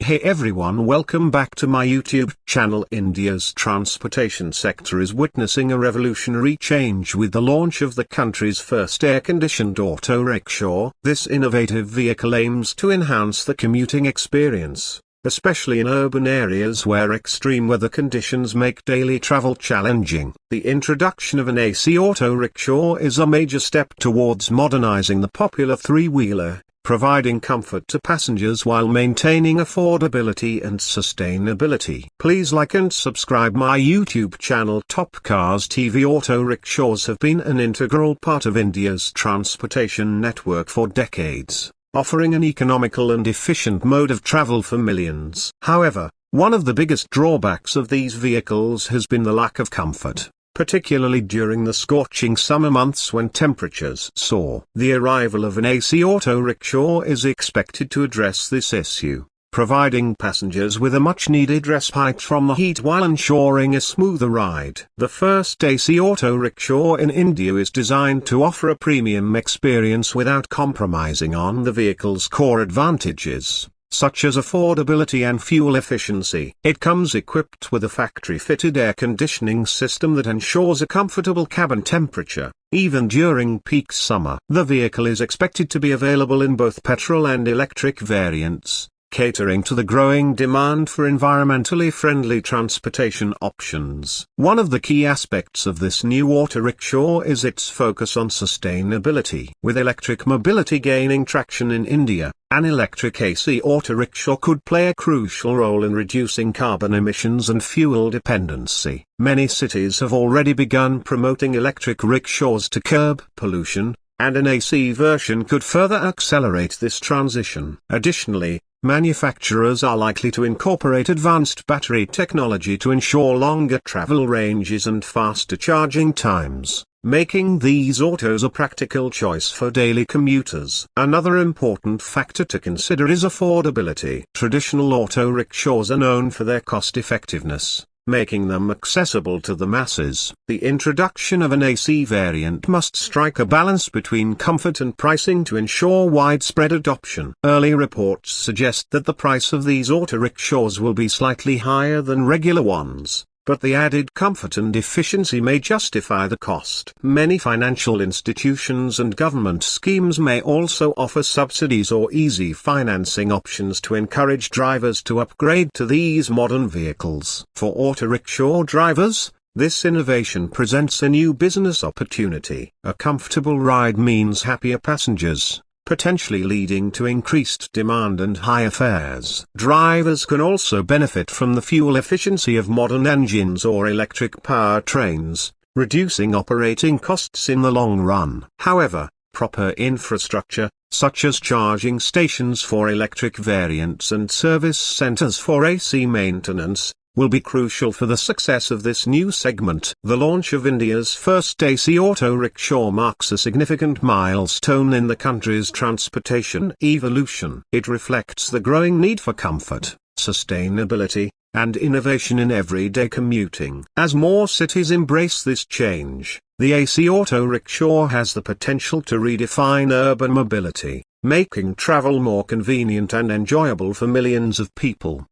Hey everyone, welcome back to my YouTube channel. India's transportation sector is witnessing a revolutionary change with the launch of the country's first air-conditioned auto-rickshaw. This innovative vehicle aims to enhance the commuting experience, especially in urban areas where extreme weather conditions make daily travel challenging. The introduction of an AC auto-rickshaw is a major step towards modernizing the popular three-wheeler, providing comfort to passengers while maintaining affordability and sustainability. Please like and subscribe my YouTube channel. Top Cars TV auto rickshaws have been an integral part of India's transportation network for decades, offering an economical and efficient mode of travel for millions. However, one of the biggest drawbacks of these vehicles has been the lack of comfort, particularly during the scorching summer months when temperatures soar. The arrival of an AC auto-rickshaw is expected to address this issue, providing passengers with a much-needed respite from the heat while ensuring a smoother ride. The first AC auto-rickshaw in India is designed to offer a premium experience without compromising on the vehicle's core advantages, such as affordability and fuel efficiency. It comes equipped with a factory-fitted air conditioning system that ensures a comfortable cabin temperature, even during peak summer. The vehicle is expected to be available in both petrol and electric variants, catering to the growing demand for environmentally friendly transportation options. One of the key aspects of this new auto-rickshaw is its focus on sustainability. With electric mobility gaining traction in India, an electric AC auto-rickshaw could play a crucial role in reducing carbon emissions and fuel dependency. Many cities have already begun promoting electric rickshaws to curb pollution, and an AC version could further accelerate this transition. Additionally, manufacturers are likely to incorporate advanced battery technology to ensure longer travel ranges and faster charging times, making these autos a practical choice for daily commuters. Another important factor to consider is affordability. Traditional auto-rickshaws are known for their cost-effectiveness, making them accessible to the masses. The introduction of an AC variant must strike a balance between comfort and pricing to ensure widespread adoption. Early reports suggest that the price of these auto-rickshaws will be slightly higher than regular ones, but the added comfort and efficiency may justify the cost. Many financial institutions and government schemes may also offer subsidies or easy financing options to encourage drivers to upgrade to these modern vehicles. For auto-rickshaw drivers, this innovation presents a new business opportunity. A comfortable ride means happier passengers, potentially leading to increased demand and higher fares. Drivers can also benefit from the fuel efficiency of modern engines or electric powertrains, reducing operating costs in the long run. However, proper infrastructure, such as charging stations for electric variants and service centers for AC maintenance, will be crucial for the success of this new segment. The launch of India's first AC auto-rickshaw marks a significant milestone in the country's transportation evolution. It reflects the growing need for comfort, sustainability, and innovation in everyday commuting. As more cities embrace this change, the AC auto-rickshaw has the potential to redefine urban mobility, making travel more convenient and enjoyable for millions of people.